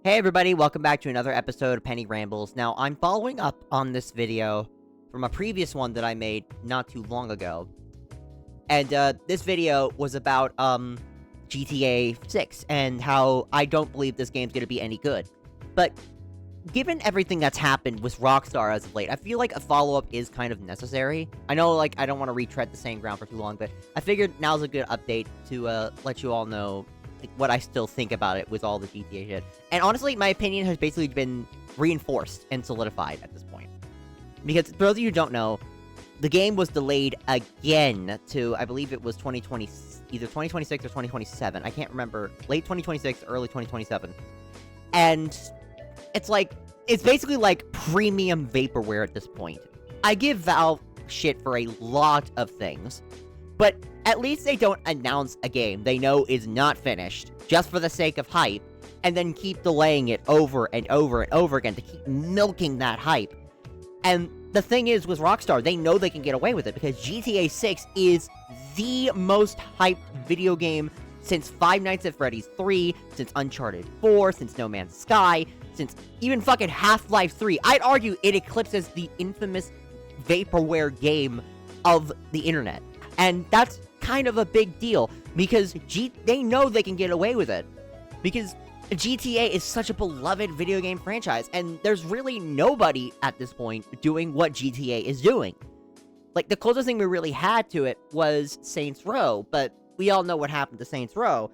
Hey everybody, welcome back to another episode of Penny Rambles. Now, I'm following up on this video from a previous one that I made not too long ago. And, this video was about, GTA 6, and how I don't believe this game's gonna be any good. But, given everything that's happened with Rockstar as of late, I feel like a follow-up is kind of necessary. I know, like, I don't want to retread the same ground for too long, but I figured now's a good update to, let you all know what I still think about it with all the GTA shit. And honestly, my opinion has basically been reinforced and solidified at this point. Because, for those of you who don't know, the game was delayed again to, I believe it was 2020, either 2026 or 2027. I can't remember. Late 2026, early 2027. And it's like, it's basically like premium vaporware at this point. I give Valve shit for a lot of things, but at least they don't announce a game they know is not finished, just for the sake of hype, and then keep delaying it over and over and over again to keep milking that hype. And the thing is, with Rockstar, they know they can get away with it, because GTA 6 is the most hyped video game since Five Nights at Freddy's 3, since Uncharted 4, since No Man's Sky, since even fucking Half-Life 3. I'd argue it eclipses the infamous vaporware game of the internet. And that's kind of a big deal, because they know they can get away with it. Because GTA is such a beloved video game franchise, and there's really nobody at this point doing what GTA is doing. Like, the closest thing we really had to it was Saints Row, but we all know what happened to Saints Row.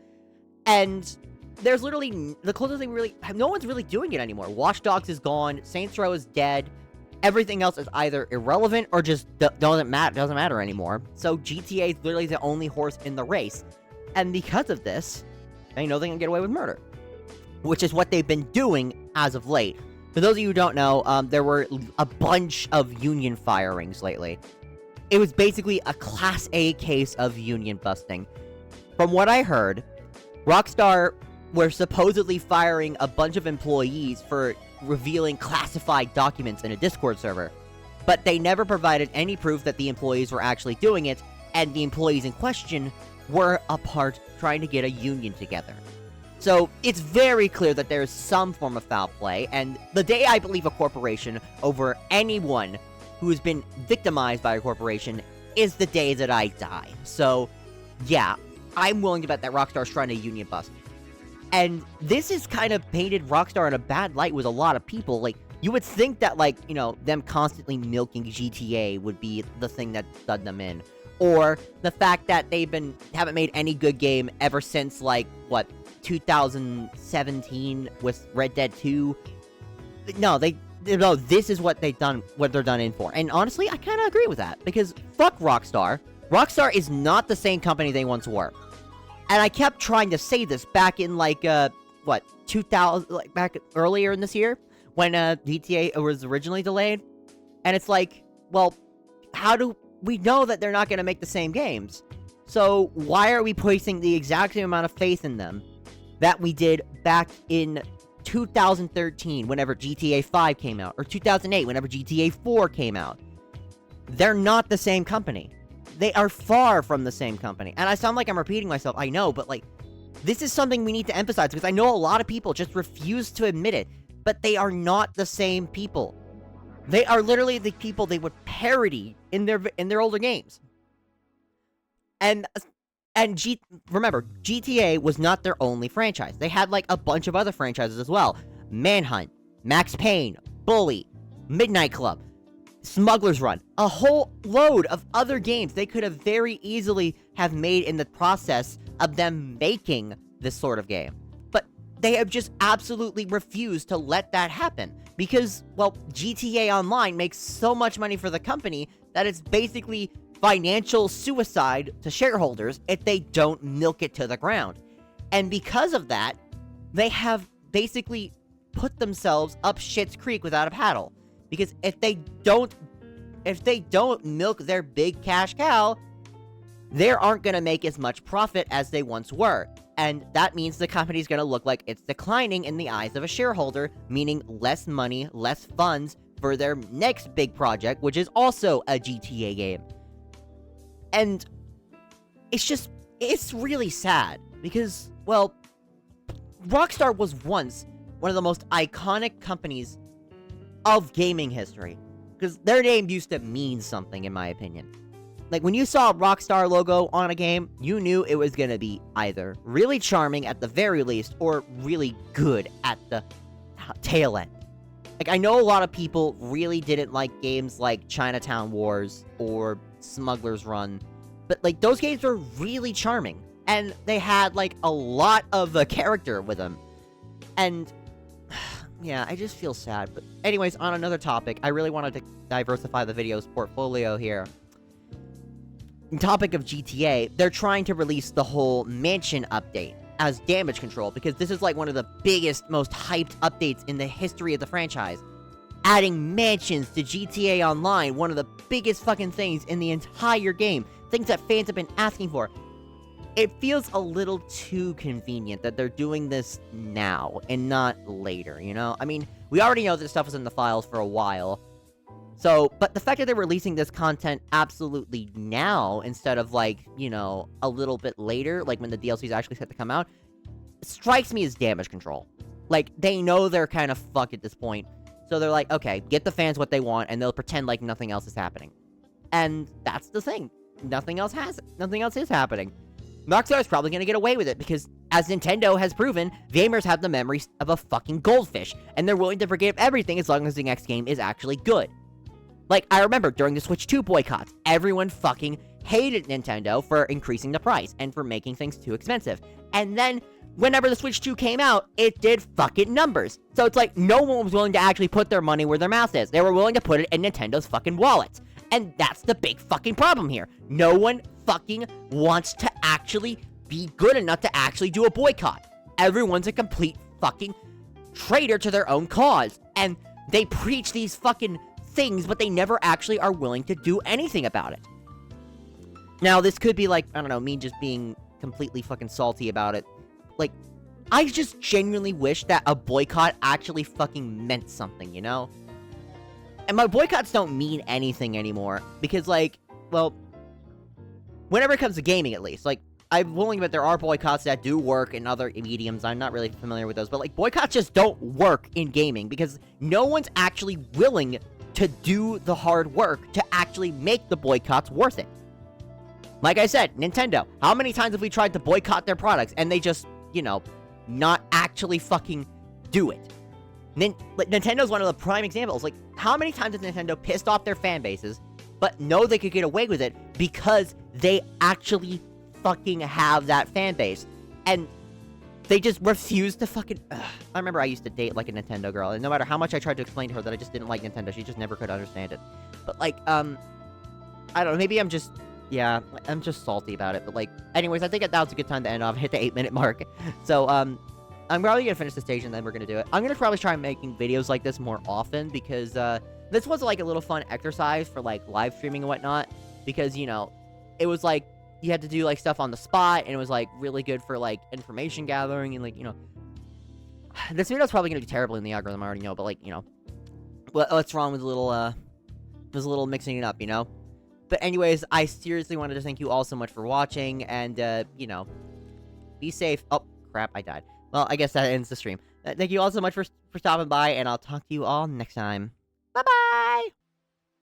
And there's literally, the closest thing no one's really doing it anymore. Watch Dogs is gone, Saints Row is dead. Everything else is either irrelevant or just doesn't matter anymore. So GTA is literally the only horse in the race. And because of this, they know they can get away with murder, which is what they've been doing as of late. For those of you who don't know, there were a bunch of union firings lately. It was basically a Class A case of union busting. From what I heard, Rockstar were supposedly firing a bunch of employees for revealing classified documents in a Discord server, but they never provided any proof that the employees were actually doing it, and the employees in question were apart trying to get a union together. So it's very clear that there is some form of foul play, and the day I believe a corporation over anyone who has been victimized by a corporation is the day that I die. So yeah, I'm willing to bet that Rockstar's trying to union bust. And this has kind of painted Rockstar in a bad light with a lot of people. Like, you would think that, like, you know, them constantly milking GTA would be the thing that did them in. Or the fact that haven't made any good game ever since, like, what, 2017 with Red Dead 2? No, this is what they're done in for. And honestly, I kind of agree with that. Because fuck Rockstar. Rockstar is not the same company they once were. And I kept trying to say this back in, like, 2000, like, back earlier in this year, when, GTA was originally delayed. And it's like, well, how do we know that they're not gonna make the same games? So, why are we placing the exact same amount of faith in them that we did back in 2013, whenever GTA 5 came out, or 2008, whenever GTA 4 came out? They're not the same company. They are far from the same company. And I sound like I'm repeating myself, I know, but, like, this is something we need to emphasize, because I know a lot of people just refuse to admit it, but they are not the same people. They are literally the people they would parody in their older games. And remember, GTA was not their only franchise. They had, like, a bunch of other franchises as well. Manhunt, Max Payne, Bully, Midnight Club, Smuggler's Run, a whole load of other games they could have very easily have made in the process of them making this sort of game. But they have just absolutely refused to let that happen, because, well, GTA Online makes so much money for the company that it's basically financial suicide to shareholders if they don't milk it to the ground. And because of that, they have basically put themselves up shit's creek without a paddle. Because if they don't milk their big cash cow, they aren't going to make as much profit as they once were. And that means the company's going to look like it's declining in the eyes of a shareholder, meaning less money, less funds for their next big project, which is also a GTA game. And it's really sad, because, well, Rockstar was once one of the most iconic companies of gaming history. Because their name used to mean something, in my opinion. Like, when you saw a Rockstar logo on a game, you knew it was gonna be either really charming at the very least, or really good at the tail end. Like, I know a lot of people really didn't like games like Chinatown Wars or Smuggler's Run, but, like, those games were really charming, and they had, like, a lot of character with them. And yeah, I just feel sad. But anyways, on another topic, I really wanted to diversify the video's portfolio here. Topic of GTA, they're trying to release the whole mansion update as damage control, because this is like one of the biggest, most hyped updates in the history of the franchise. Adding mansions to GTA Online, one of the biggest fucking things in the entire game. Things that fans have been asking for. It feels a little too convenient that they're doing this now and not later, you know? I mean, we already know this stuff was in the files for a while. So, but the fact that they're releasing this content absolutely now, instead of, like, you know, a little bit later, like when the DLC is actually set to come out, strikes me as damage control. Like, they know they're kind of fucked at this point, so they're like, okay, get the fans what they want, and they'll pretend like nothing else is happening. And that's the thing. Nothing else is happening. Rockstar is probably gonna get away with it, because, as Nintendo has proven, gamers have the memories of a fucking goldfish, and they're willing to forgive everything as long as the next game is actually good. Like, I remember during the Switch 2 boycotts, everyone fucking hated Nintendo for increasing the price and for making things too expensive. And then, whenever the Switch 2 came out, it did fucking numbers. So it's like, no one was willing to actually put their money where their mouth is. They were willing to put it in Nintendo's fucking wallets. And that's the big fucking problem here. No one fucking wants to actually be good enough to actually do a boycott. Everyone's a complete fucking traitor to their own cause. And they preach these fucking things, but they never actually are willing to do anything about it. Now, this could be like, I don't know, me just being completely fucking salty about it. Like, I just genuinely wish that a boycott actually fucking meant something, you know? And my boycotts don't mean anything anymore, because, like, well, whenever it comes to gaming, at least, like, I'm willing to admit there are boycotts that do work in other mediums. I'm not really familiar with those, but, like, boycotts just don't work in gaming, because no one's actually willing to do the hard work to actually make the boycotts worth it. Like I said, Nintendo, how many times have we tried to boycott their products, and they just, you know, not actually fucking do it? Nintendo's one of the prime examples. Like, how many times has Nintendo pissed off their fan bases, but know they could get away with it because they actually fucking have that fan base, and they just refuse to fucking... I remember I used to date, like, a Nintendo girl, and no matter how much I tried to explain to her that I just didn't like Nintendo, she just never could understand it. But, like, I don't know, maybe I'm just... Yeah, I'm just salty about it, but, like... Anyways, I think that was a good time to end off, hit the 8-minute mark. So, I'm probably gonna finish the stage, and then we're gonna do it. I'm gonna probably try making videos like this more often, because, this was, like, a little fun exercise for, like, live streaming and whatnot, because, you know, it was, like, you had to do, like, stuff on the spot, and it was, like, really good for, like, information gathering, and, like, you know... This video's probably gonna be terrible in the algorithm, I already know, but, like, you know... What's wrong with a little mixing it up, you know? But anyways, I seriously wanted to thank you all so much for watching, and, you know... Be safe. Oh, crap, I died. Well, I guess that ends the stream. Thank you all so much for stopping by, and I'll talk to you all next time. Bye-bye!